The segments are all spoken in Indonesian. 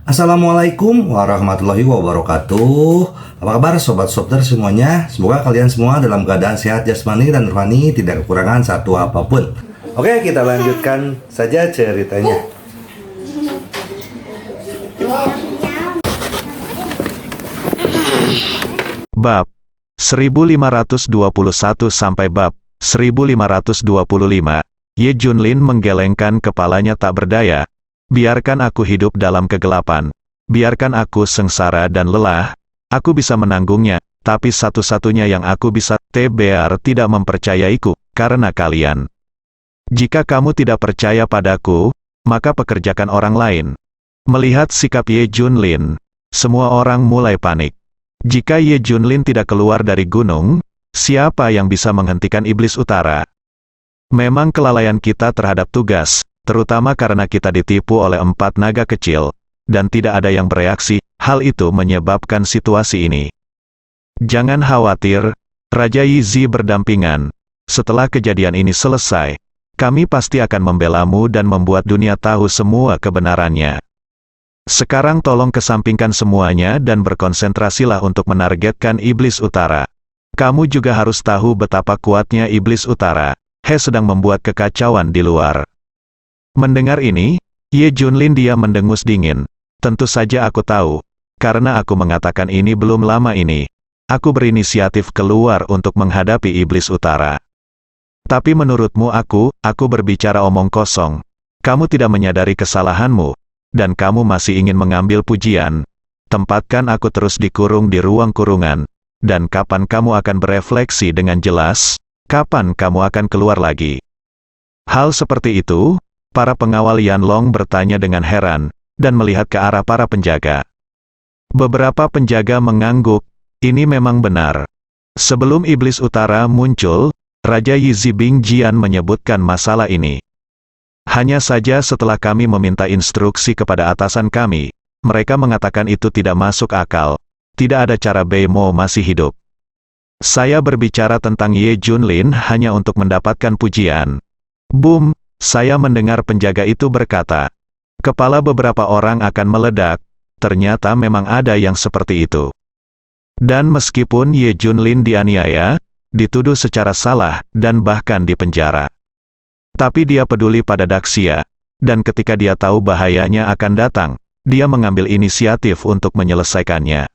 Assalamualaikum warahmatullahi wabarakatuh. Apa kabar sobat Softer semuanya? Semoga kalian semua dalam keadaan sehat jasmani dan rohani, tidak kekurangan satu apapun. Oke, kita lanjutkan saja ceritanya. Bab 1521 sampai bab 1525. Ye Junlin menggelengkan kepalanya tak berdaya. Biarkan aku hidup dalam kegelapan. Biarkan aku sengsara dan lelah. Aku bisa menanggungnya, tapi satu-satunya yang aku bisa, TBR tidak mempercayaiku, karena kalian. Jika kamu tidak percaya padaku, maka pekerjakan orang lain. Melihat sikap Ye Junlin, semua orang mulai panik. Jika Ye Junlin tidak keluar dari gunung, siapa yang bisa menghentikan iblis utara? Memang kelalaian kita terhadap tugas, terutama karena kita ditipu oleh 4 naga kecil, dan tidak ada yang bereaksi, hal itu menyebabkan situasi ini. Jangan khawatir, Raja Yizi berdampingan. Setelah kejadian ini selesai, kami pasti akan membelamu dan membuat dunia tahu semua kebenarannya. Sekarang tolong kesampingkan semuanya dan berkonsentrasilah untuk menargetkan iblis utara. Kamu juga harus tahu betapa kuatnya iblis utara. He sedang membuat kekacauan di luar. Mendengar ini, Ye Junlin dia mendengus dingin. Tentu saja aku tahu, karena aku mengatakan ini belum lama ini. Aku berinisiatif keluar untuk menghadapi iblis utara. Tapi menurutmu aku berbicara omong kosong. Kamu tidak menyadari kesalahanmu, dan kamu masih ingin mengambil pujian. Tempatkan aku terus dikurung di ruang kurungan, dan kapan kamu akan berefleksi dengan jelas? Kapan kamu akan keluar lagi? Hal seperti itu, para pengawal Yanlong bertanya dengan heran, dan melihat ke arah para penjaga. Beberapa penjaga mengangguk, ini memang benar. Sebelum iblis utara muncul, Raja Yizi Bingjian menyebutkan masalah ini. Hanya saja setelah kami meminta instruksi kepada atasan kami, mereka mengatakan itu tidak masuk akal. Tidak ada cara Beimo masih hidup. Saya berbicara tentang Ye Junlin hanya untuk mendapatkan pujian. Boom, saya mendengar penjaga itu berkata. Kepala beberapa orang akan meledak, ternyata memang ada yang seperti itu. Dan meskipun Ye Junlin dianiaya, dituduh secara salah, dan bahkan dipenjara. Tapi dia peduli pada Daxia, dan ketika dia tahu bahayanya akan datang, dia mengambil inisiatif untuk menyelesaikannya.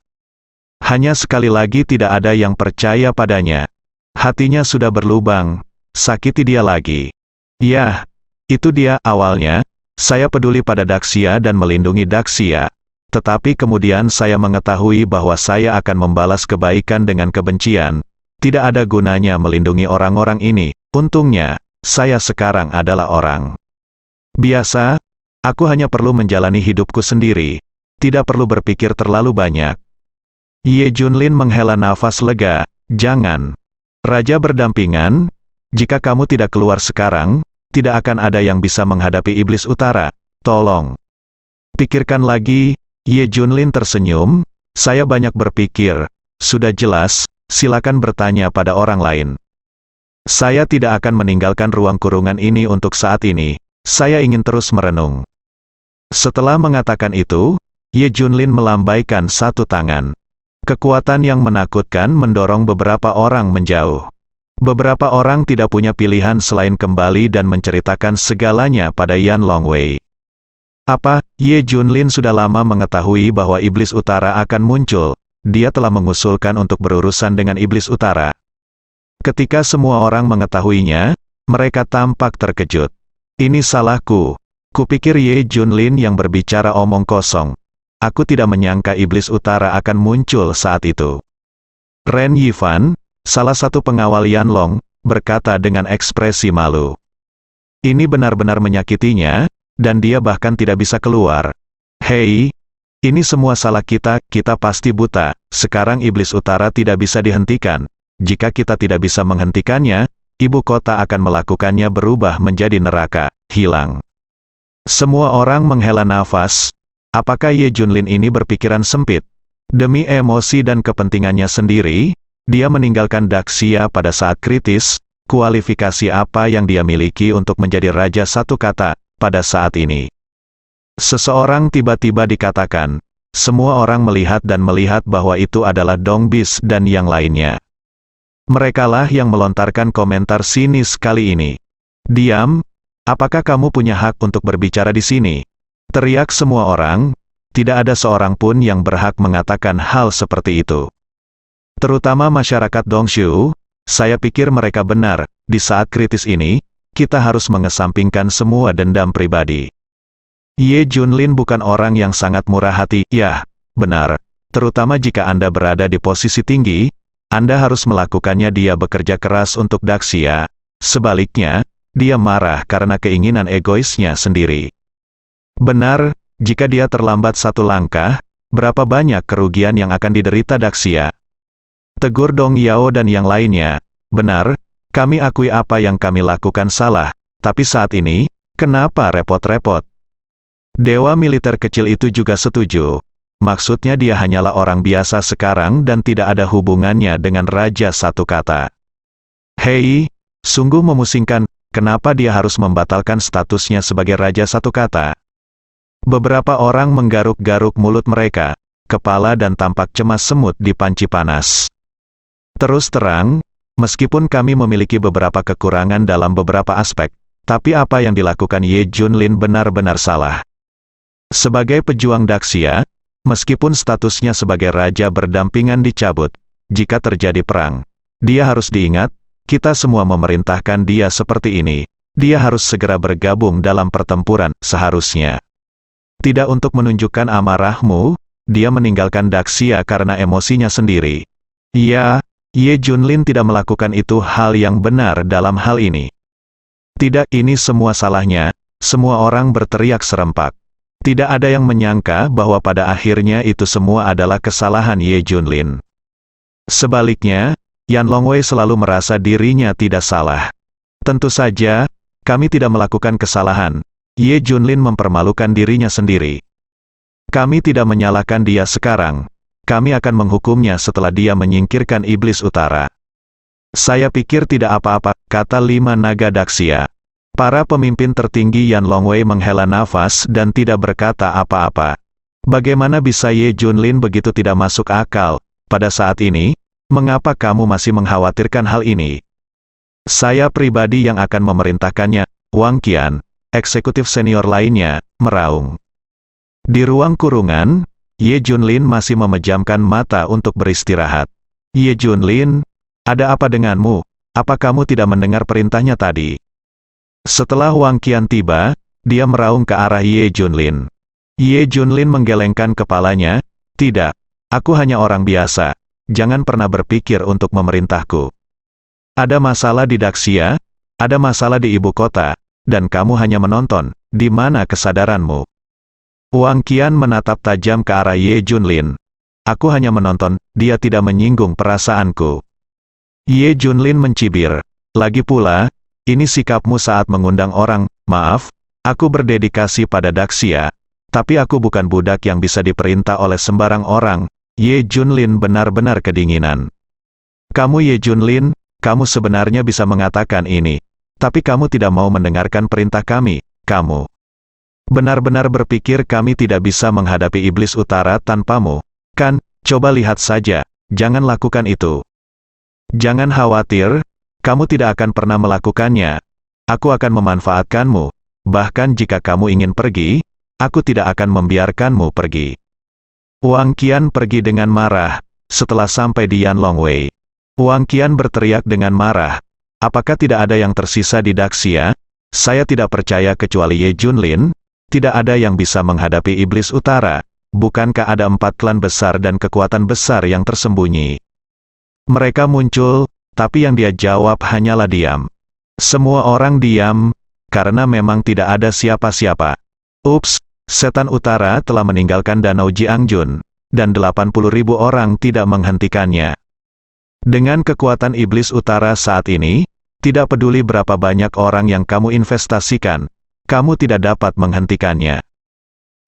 Hanya sekali lagi tidak ada yang percaya padanya. Hatinya sudah berlubang, sakiti dia lagi. Yah, itu dia awalnya, saya peduli pada Daxia dan melindungi Daxia. Tetapi kemudian saya mengetahui bahwa saya akan membalas kebaikan dengan kebencian. Tidak ada gunanya melindungi orang-orang ini. Untungnya, saya sekarang adalah orang biasa. Aku hanya perlu menjalani hidupku sendiri. Tidak perlu berpikir terlalu banyak. Ye Junlin menghela nafas lega. Jangan. Raja berdampingan. Jika kamu tidak keluar sekarang, tidak akan ada yang bisa menghadapi iblis utara. Tolong. Pikirkan lagi. Ye Junlin tersenyum. Saya banyak berpikir. Sudah jelas, silakan bertanya pada orang lain. Saya tidak akan meninggalkan ruang kurungan ini untuk saat ini. Saya ingin terus merenung. Setelah mengatakan itu, Ye Junlin melambaikan satu tangan. Kekuatan yang menakutkan mendorong beberapa orang menjauh. Beberapa orang tidak punya pilihan selain kembali dan menceritakan segalanya pada Yan Longwei. Apa, Ye Junlin sudah lama mengetahui bahwa iblis utara akan muncul. Dia telah mengusulkan untuk berurusan dengan iblis utara. Ketika semua orang mengetahuinya, mereka tampak terkejut. Ini salahku. Kupikir Ye Junlin yang berbicara omong kosong. Aku tidak menyangka iblis utara akan muncul saat itu. Ren Yifan, salah satu pengawal Yanlong, berkata dengan ekspresi malu. Ini benar-benar menyakitinya, dan dia bahkan tidak bisa keluar. Hei, ini semua salah kita pasti buta. Sekarang iblis utara tidak bisa dihentikan. Jika kita tidak bisa menghentikannya, ibu kota akan melakukannya berubah menjadi neraka, hilang. Semua orang menghela nafas. Apakah Ye Junlin ini berpikiran sempit? Demi emosi dan kepentingannya sendiri, dia meninggalkan Daxia pada saat kritis. Kualifikasi apa yang dia miliki untuk menjadi raja satu kata, pada saat ini? Seseorang tiba-tiba dikatakan, semua orang melihat dan melihat bahwa itu adalah Dong Bis dan yang lainnya. Merekalah yang melontarkan komentar sinis kali ini. Diam, apakah kamu punya hak untuk berbicara di sini? Teriak semua orang, tidak ada seorang pun yang berhak mengatakan hal seperti itu. Terutama masyarakat Dongshu, saya pikir mereka benar, di saat kritis ini, kita harus mengesampingkan semua dendam pribadi. Ye Junlin bukan orang yang sangat murah hati, ya, benar. Terutama jika Anda berada di posisi tinggi, Anda harus melakukannya. Dia bekerja keras untuk Daxia. Sebaliknya, dia marah karena keinginan egoisnya sendiri. Benar, jika dia terlambat satu langkah, berapa banyak kerugian yang akan diderita Daxia? Tegur Dong Yao dan yang lainnya. Benar, kami akui apa yang kami lakukan salah, tapi saat ini, kenapa repot-repot? Dewa militer kecil itu juga setuju. Maksudnya dia hanyalah orang biasa sekarang dan tidak ada hubungannya dengan Raja Satu Kata. Hei, sungguh memusingkan, kenapa dia harus membatalkan statusnya sebagai Raja Satu Kata? Beberapa orang menggaruk-garuk mulut mereka, kepala dan tampak cemas semut di panci panas. Terus terang, meskipun kami memiliki beberapa kekurangan dalam beberapa aspek, tapi apa yang dilakukan Ye Junlin benar-benar salah. Sebagai pejuang Daxia, meskipun statusnya sebagai raja berdampingan dicabut, jika terjadi perang, dia harus diingat, kita semua memerintahkan dia seperti ini, dia harus segera bergabung dalam pertempuran, seharusnya. Tidak untuk menunjukkan amarahmu, dia meninggalkan Daxia karena emosinya sendiri. Ya, Ye Junlin tidak melakukan itu hal yang benar dalam hal ini. Tidak, ini semua salahnya, semua orang berteriak serempak. Tidak ada yang menyangka bahwa pada akhirnya itu semua adalah kesalahan Ye Junlin. Sebaliknya, Yan Longwei selalu merasa dirinya tidak salah. Tentu saja, kami tidak melakukan kesalahan. Ye Junlin mempermalukan dirinya sendiri. Kami tidak menyalahkan dia sekarang. Kami akan menghukumnya setelah dia menyingkirkan Iblis Utara. Saya pikir tidak apa-apa, kata 5 naga Daxia. Para pemimpin tertinggi Yan Longwei menghela nafas dan tidak berkata apa-apa. Bagaimana bisa Ye Junlin begitu tidak masuk akal? Pada saat ini, mengapa kamu masih mengkhawatirkan hal ini? Saya pribadi yang akan memerintahkannya. Wang Qian, eksekutif senior lainnya, meraung. Di ruang kurungan, Ye Junlin masih memejamkan mata untuk beristirahat. Ye Junlin, ada apa denganmu? Apa kamu tidak mendengar perintahnya tadi? Setelah Wang Qian tiba, dia meraung ke arah Ye Junlin. Ye Junlin menggelengkan kepalanya, tidak, aku hanya orang biasa, jangan pernah berpikir untuk memerintahku. Ada masalah di Daxia, ada masalah di ibu kota, dan kamu hanya menonton, di mana kesadaranmu? Wang Qian menatap tajam ke arah Ye Junlin. Aku hanya menonton, dia tidak menyinggung perasaanku. Ye Junlin mencibir, lagi pula, ini sikapmu saat mengundang orang, maaf, aku berdedikasi pada Daxia, tapi aku bukan budak yang bisa diperintah oleh sembarang orang. Ye Junlin benar-benar kedinginan. Kamu Ye Junlin, kamu sebenarnya bisa mengatakan ini, tapi kamu tidak mau mendengarkan perintah kami, kamu benar-benar berpikir kami tidak bisa menghadapi Iblis Utara tanpamu, kan? Coba lihat saja, jangan lakukan itu. Jangan khawatir, kamu tidak akan pernah melakukannya. Aku akan memanfaatkanmu, bahkan jika kamu ingin pergi, aku tidak akan membiarkanmu pergi. Wang Qian pergi dengan marah, setelah sampai di Yan Longwei. Wang Qian berteriak dengan marah, apakah tidak ada yang tersisa di Daxia? Saya tidak percaya kecuali Ye Junlin, tidak ada yang bisa menghadapi Iblis Utara. Bukankah ada 4 klan besar dan kekuatan besar yang tersembunyi? Mereka muncul, tapi yang dia jawab hanyalah diam. Semua orang diam, karena memang tidak ada siapa-siapa. Ups, setan utara telah meninggalkan Danau Jiangjun, dan 80.000 orang tidak menghentikannya. Dengan kekuatan Iblis Utara saat ini, tidak peduli berapa banyak orang yang kamu investasikan, kamu tidak dapat menghentikannya.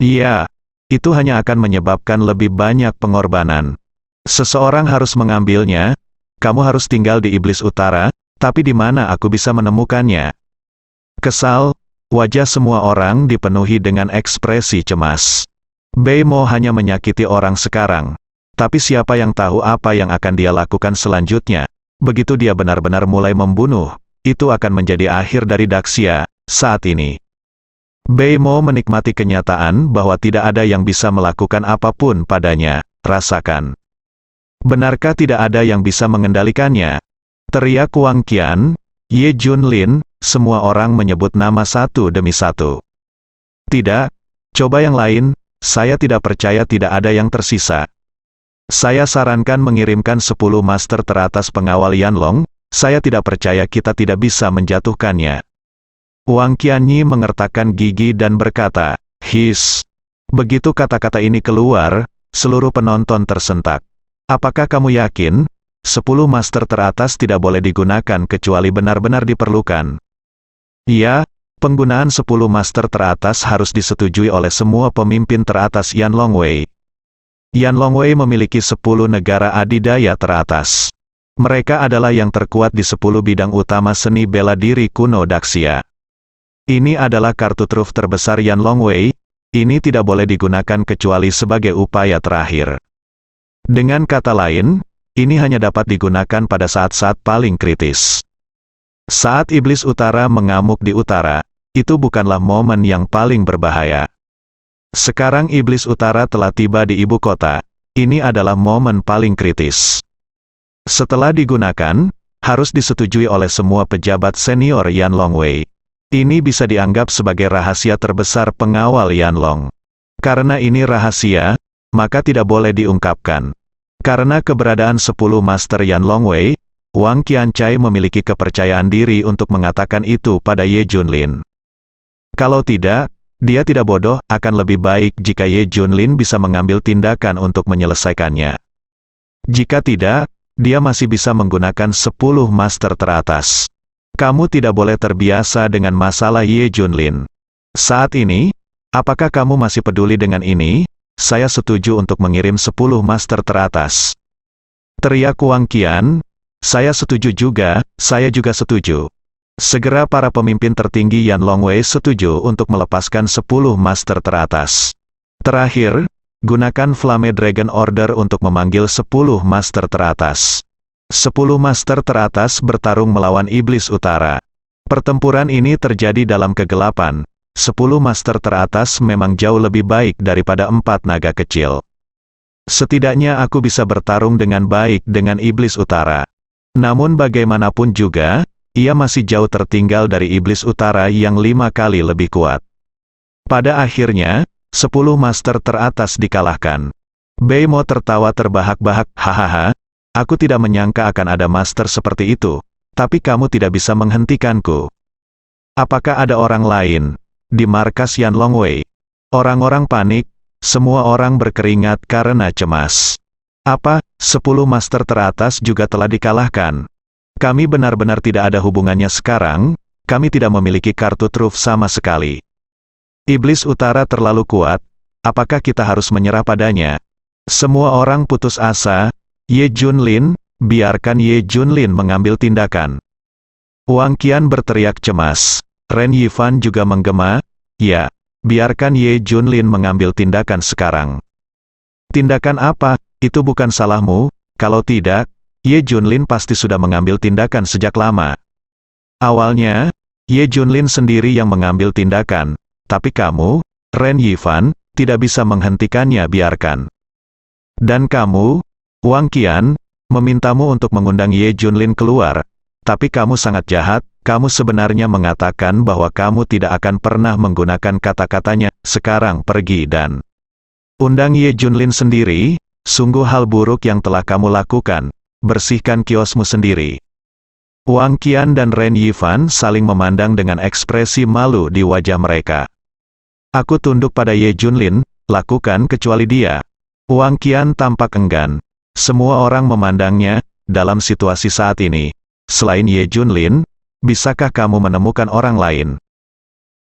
Iya, itu hanya akan menyebabkan lebih banyak pengorbanan. Seseorang harus mengambilnya. Kamu harus tinggal di Iblis Utara, tapi di mana aku bisa menemukannya? Kesal, wajah semua orang dipenuhi dengan ekspresi cemas. Bei Mo hanya menyakiti orang sekarang. Tapi siapa yang tahu apa yang akan dia lakukan selanjutnya? Begitu dia benar-benar mulai membunuh, itu akan menjadi akhir dari Daxia saat ini. Bei Mo menikmati kenyataan bahwa tidak ada yang bisa melakukan apapun padanya. Rasakan. Benarkah tidak ada yang bisa mengendalikannya? Teriak Wang Qian, Ye Junlin, semua orang menyebut nama satu demi satu. Tidak, coba yang lain, saya tidak percaya tidak ada yang tersisa. Saya sarankan mengirimkan 10 master teratas pengawal Yanlong, saya tidak percaya kita tidak bisa menjatuhkannya. Wang Qianyi mengertakkan gigi dan berkata, "His." Begitu kata-kata ini keluar, seluruh penonton tersentak. Apakah kamu yakin? 10 master teratas tidak boleh digunakan kecuali benar-benar diperlukan. Iya, penggunaan 10 master teratas harus disetujui oleh semua pemimpin teratas Yanlong Wei. Yanlong Wei memiliki 10 negara adidaya teratas. Mereka adalah yang terkuat di 10 bidang utama seni bela diri kuno Daxia. Ini adalah kartu truf terbesar Yanlong Wei, ini tidak boleh digunakan kecuali sebagai upaya terakhir. Dengan kata lain, ini hanya dapat digunakan pada saat-saat paling kritis. Saat Iblis Utara mengamuk di utara, itu bukanlah momen yang paling berbahaya. Sekarang Iblis Utara telah tiba di ibu kota, ini adalah momen paling kritis. Setelah digunakan, harus disetujui oleh semua pejabat senior Yanlong Wei. Ini bisa dianggap sebagai rahasia terbesar pengawal Yanlong. Karena ini rahasia, maka tidak boleh diungkapkan. Karena keberadaan 10 master Yanlong Wei, Wang Qianchai memiliki kepercayaan diri untuk mengatakan itu pada Ye Junlin. Kalau tidak, dia tidak bodoh, akan lebih baik jika Ye Junlin bisa mengambil tindakan untuk menyelesaikannya. Jika tidak, dia masih bisa menggunakan 10 master teratas. Kamu tidak boleh terbiasa dengan masalah Ye Junlin. Saat ini, apakah kamu masih peduli dengan ini? Saya setuju untuk mengirim 10 master teratas. Teriak Wang Qian, saya setuju juga, saya juga setuju. Segera para pemimpin tertinggi Yanlong Wei setuju untuk melepaskan 10 master teratas. Terakhir, gunakan Flame Dragon Order untuk memanggil 10 master teratas. 10 master teratas bertarung melawan Iblis Utara. Pertempuran ini terjadi dalam kegelapan. 10 master teratas memang jauh lebih baik daripada 4 naga kecil. Setidaknya aku bisa bertarung dengan baik dengan Iblis Utara. Namun bagaimanapun juga, ia masih jauh tertinggal dari Iblis Utara yang 5 kali lebih kuat. Pada akhirnya, 10 master teratas dikalahkan. Bei Mo tertawa terbahak-bahak, hahaha, aku tidak menyangka akan ada master seperti itu, tapi kamu tidak bisa menghentikanku. Apakah ada orang lain di markas Yanlong Wei? Orang-orang panik, semua orang berkeringat karena cemas. Apa, 10 master teratas juga telah dikalahkan? Kami benar-benar tidak ada hubungannya sekarang, kami tidak memiliki kartu truf sama sekali. Iblis Utara terlalu kuat, apakah kita harus menyerah padanya? Semua orang putus asa. Ye Junlin, biarkan Ye Junlin mengambil tindakan. Wang Qian berteriak cemas. Ren Yifan juga menggema, ya, biarkan Ye Junlin mengambil tindakan sekarang. Tindakan apa? Itu bukan salahmu, kalau tidak, Ye Junlin pasti sudah mengambil tindakan sejak lama. Awalnya, Ye Junlin sendiri yang mengambil tindakan, tapi kamu, Ren Yifan, tidak bisa menghentikannya, biarkan. Dan kamu, Wang Qian, memintamu untuk mengundang Ye Junlin keluar, tapi kamu sangat jahat, kamu sebenarnya mengatakan bahwa kamu tidak akan pernah menggunakan kata-katanya, sekarang pergi dan undang Ye Junlin sendiri, sungguh hal buruk yang telah kamu lakukan. Bersihkan kiosmu sendiri. Wang Qian dan Ren Yifan saling memandang dengan ekspresi malu di wajah mereka. Aku tunduk pada Ye Junlin, lakukan kecuali dia. Wang Qian tampak enggan. Semua orang memandangnya, dalam situasi saat ini. Selain Ye Junlin, bisakah kamu menemukan orang lain?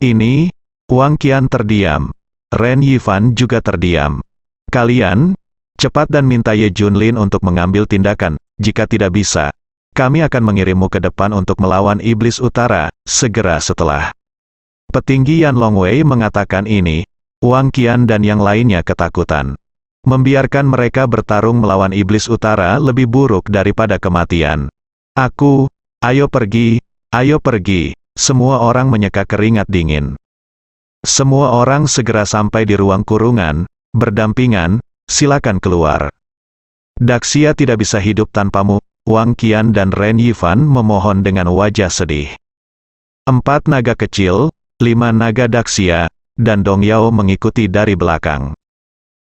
Ini, Wang Qian terdiam. Ren Yifan juga terdiam. Kalian, cepat dan minta Ye Junlin untuk mengambil tindakan. Jika tidak bisa, kami akan mengirimmu ke depan untuk melawan Iblis Utara, segera setelah Petinggi Yan Longwei mengatakan ini, Wang Qian dan yang lainnya ketakutan. Membiarkan mereka bertarung melawan iblis utara lebih buruk daripada kematian. Ayo pergi, ayo pergi. Semua orang menyeka keringat dingin. Semua orang segera sampai di ruang kurungan, berdampingan, silakan keluar. Daxia tidak bisa hidup tanpamu, Wang Qian dan Ren Yifan memohon dengan wajah sedih. 4 naga kecil, 5 naga Daxia, dan Dong Yao mengikuti dari belakang.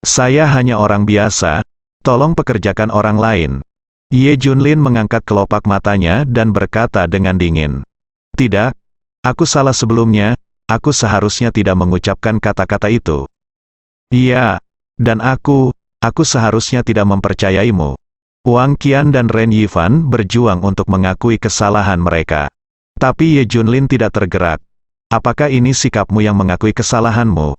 Saya hanya orang biasa, tolong pekerjakan orang lain. Ye Junlin mengangkat kelopak matanya dan berkata dengan dingin. Tidak, aku salah sebelumnya, aku seharusnya tidak mengucapkan kata-kata itu. Iya, dan aku seharusnya tidak mempercayaimu. Wang Qian dan Ren Yifan berjuang untuk mengakui kesalahan mereka. Tapi Ye Junlin tidak tergerak. Apakah ini sikapmu yang mengakui kesalahanmu?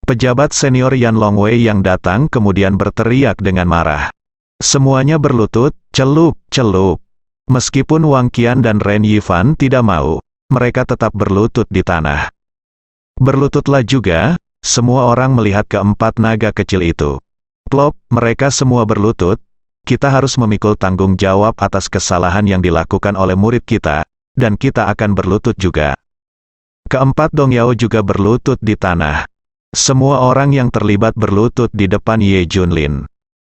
Pejabat senior Yan Longwei yang datang kemudian berteriak dengan marah. Semuanya berlutut, celup. Meskipun Wang Qian dan Ren Yifan tidak mau, mereka tetap berlutut di tanah. Berlututlah juga, semua orang melihat keempat naga kecil itu. Plop, mereka semua berlutut. Kita harus memikul tanggung jawab atas kesalahan yang dilakukan oleh murid kita, dan kita akan berlutut juga. Keempat Dong Yao juga berlutut di tanah. Semua orang yang terlibat berlutut di depan Ye Junlin.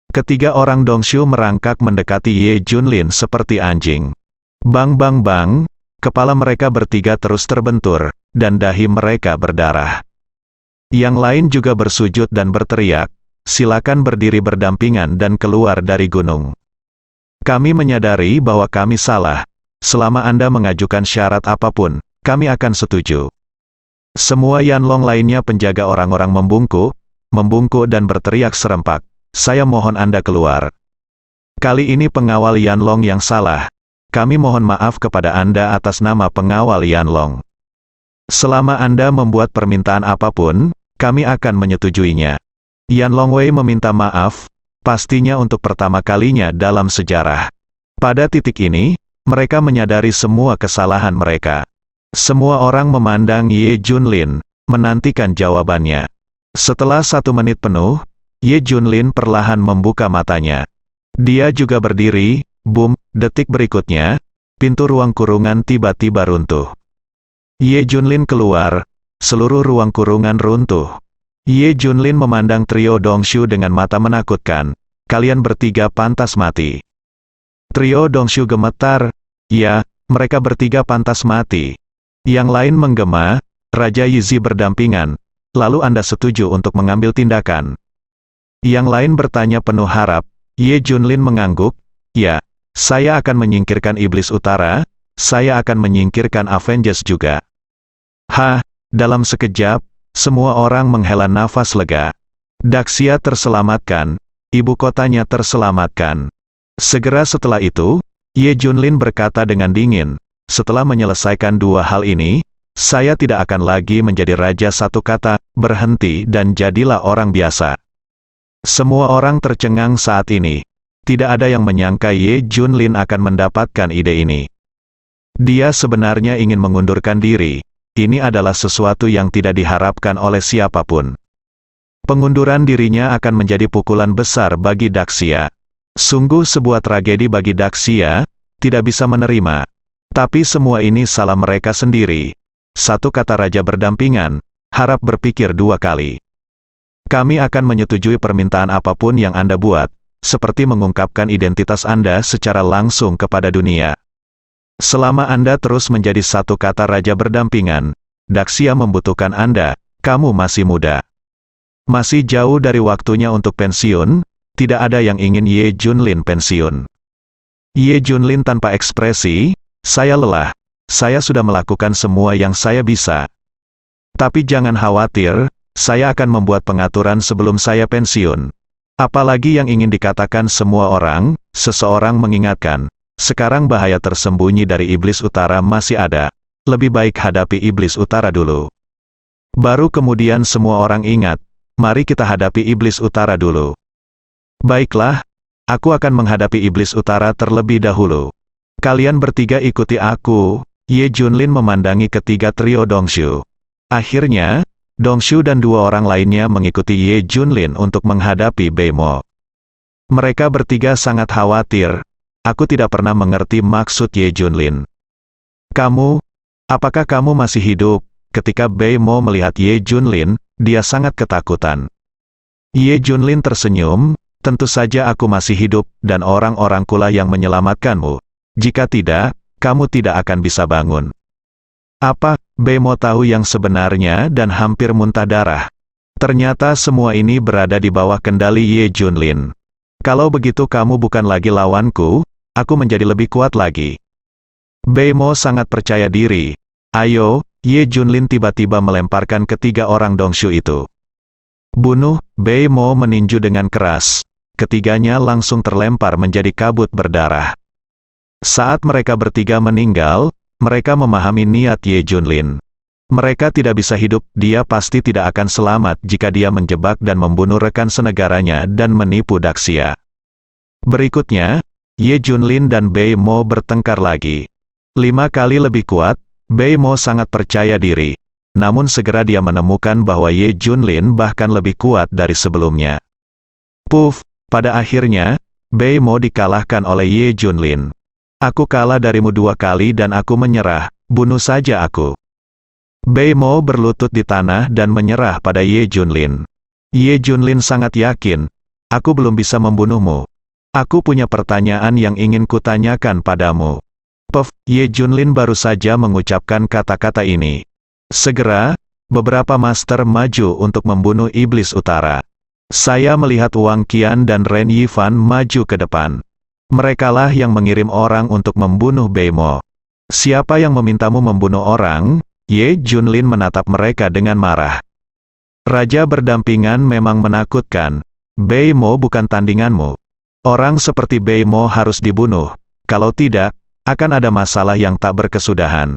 Ketiga orang Dongshu merangkak mendekati Ye Junlin seperti anjing. Bang bang bang, kepala mereka bertiga terus terbentur, dan dahi mereka berdarah. Yang lain juga bersujud dan berteriak, silakan berdiri berdampingan dan keluar dari gunung. Kami menyadari bahwa kami salah. Selama Anda mengajukan syarat apapun, kami akan setuju. Semua Yanlong lainnya penjaga orang-orang membungkuk dan berteriak serempak, saya mohon Anda keluar. Kali ini pengawal Yanlong yang salah. Kami mohon maaf kepada Anda atas nama pengawal Yanlong. Selama Anda membuat permintaan apapun, kami akan menyetujuinya. Yan Longwei meminta maaf, pastinya untuk pertama kalinya dalam sejarah. Pada titik ini, mereka menyadari semua kesalahan mereka. Semua orang memandang Ye Junlin, menantikan jawabannya. Setelah 1 menit penuh, Ye Junlin perlahan membuka matanya. Dia juga berdiri, boom, detik berikutnya, pintu ruang kurungan tiba-tiba runtuh. Ye Junlin keluar, seluruh ruang kurungan runtuh. Ye Junlin memandang trio Dongshu dengan mata menakutkan. Kalian bertiga pantas mati. Trio Dongshu gemetar. Ya, mereka bertiga pantas mati. Yang lain menggema, Raja Yizi berdampingan. Lalu Anda setuju untuk mengambil tindakan? Yang lain bertanya penuh harap. Ye Junlin mengangguk. Ya, saya akan menyingkirkan Iblis Utara. Saya akan menyingkirkan Avengers juga. Dalam sekejap, semua orang menghela nafas lega. Daxia terselamatkan, ibu kotanya terselamatkan. Segera setelah itu, Ye Junlin berkata dengan dingin, setelah menyelesaikan 2 hal ini, saya tidak akan lagi menjadi raja. Satu kata, berhenti dan jadilah orang biasa. Semua orang tercengang saat ini. Tidak ada yang menyangka Ye Junlin akan mendapatkan ide ini. Dia sebenarnya ingin mengundurkan diri. Ini adalah sesuatu yang tidak diharapkan oleh siapapun. Pengunduran dirinya akan menjadi pukulan besar bagi Daxia. Sungguh sebuah tragedi bagi Daxia, tidak bisa menerima. Tapi semua ini salah mereka sendiri. Satu kata raja berdampingan, harap berpikir 2 kali. Kami akan menyetujui permintaan apapun yang Anda buat, seperti mengungkapkan identitas Anda secara langsung kepada dunia. Selama Anda terus menjadi satu kata raja berdampingan, Daxia membutuhkan Anda, kamu masih muda. Masih jauh dari waktunya untuk pensiun, tidak ada yang ingin Ye Junlin pensiun. Ye Junlin tanpa ekspresi, saya lelah, saya sudah melakukan semua yang saya bisa. Tapi jangan khawatir, saya akan membuat pengaturan sebelum saya pensiun. Apalagi yang ingin dikatakan semua orang, seseorang mengingatkan. Sekarang bahaya tersembunyi dari Iblis Utara masih ada. Lebih baik hadapi Iblis Utara dulu. Baru kemudian semua orang ingat, mari kita hadapi Iblis Utara dulu. Baiklah, aku akan menghadapi Iblis Utara terlebih dahulu. Kalian bertiga ikuti aku. Ye Junlin memandangi ketiga trio Dongshu. Akhirnya, Dongshu dan dua orang lainnya mengikuti Ye Junlin untuk menghadapi Beimo. Mereka bertiga sangat khawatir. Aku tidak pernah mengerti maksud Ye Junlin. Apakah kamu masih hidup? Ketika Beimo melihat Ye Junlin, dia sangat ketakutan. Ye Junlin tersenyum, tentu saja aku masih hidup, dan orang-orangkulah yang menyelamatkanmu. Jika tidak, kamu tidak akan bisa bangun. Apa? Beimo tahu yang sebenarnya dan hampir muntah darah. Ternyata semua ini berada di bawah kendali Ye Junlin. Kalau begitu kamu bukan lagi lawanku, aku menjadi lebih kuat lagi. Beimo sangat percaya diri. Ayo, Ye Junlin tiba-tiba melemparkan ketiga orang Dongshu itu. Bunuh, Beimo meninju dengan keras. Ketiganya langsung terlempar menjadi kabut berdarah. Saat mereka bertiga meninggal, mereka memahami niat Ye Junlin. Mereka tidak bisa hidup, dia pasti tidak akan selamat jika dia menjebak dan membunuh rekan senegaranya dan menipu Daxia. Berikutnya, Ye Junlin dan Beimo bertengkar lagi. 5 kali lebih kuat, Beimo sangat percaya diri. Namun segera dia menemukan bahwa Ye Junlin bahkan lebih kuat dari sebelumnya. Puff, pada akhirnya, Beimo dikalahkan oleh Ye Junlin. Aku kalah darimu 2 kali dan aku menyerah, bunuh saja aku. Beimo berlutut di tanah dan menyerah pada Ye Junlin. Ye Junlin sangat yakin, aku belum bisa membunuhmu. Aku punya pertanyaan yang ingin kutanyakan padamu. Puff, Ye Junlin baru saja mengucapkan kata-kata ini. Segera, beberapa master maju untuk membunuh Iblis Utara. Saya melihat Wang Qian dan Ren Yifan maju ke depan. Merekalah yang mengirim orang untuk membunuh Beimo. Siapa yang memintamu membunuh orang? Ye Junlin menatap mereka dengan marah. Raja berdampingan memang menakutkan. Beimo bukan tandinganmu. Orang seperti Beimo harus dibunuh. Kalau tidak, akan ada masalah yang tak berkesudahan.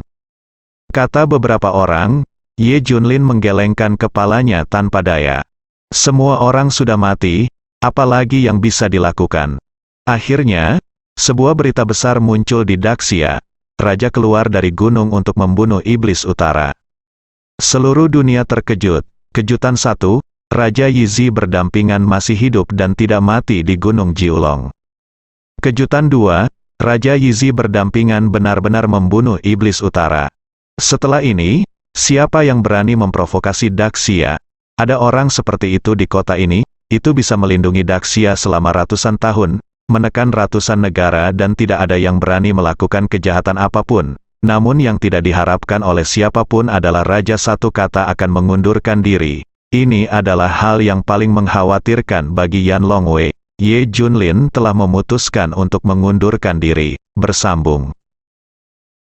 Kata beberapa orang, Ye Junlin menggelengkan kepalanya tanpa daya. Semua orang sudah mati, apalagi yang bisa dilakukan. Akhirnya, sebuah berita besar muncul di Daxia. Raja keluar dari gunung untuk membunuh Iblis Utara. Seluruh dunia terkejut. Kejutan 1, Raja Yizi berdampingan masih hidup dan tidak mati di Gunung Jiulong. Kejutan 2, Raja Yizi berdampingan benar-benar membunuh Iblis Utara. Setelah ini, siapa yang berani memprovokasi Daxia? Ada orang seperti itu di kota ini, itu bisa melindungi Daxia selama ratusan tahun, menekan ratusan negara dan tidak ada yang berani melakukan kejahatan apapun. Namun yang tidak diharapkan oleh siapapun adalah Raja satu kata akan mengundurkan diri. Ini adalah hal yang paling mengkhawatirkan bagi Yan Longwei. Ye Junlin telah memutuskan untuk mengundurkan diri. Bersambung.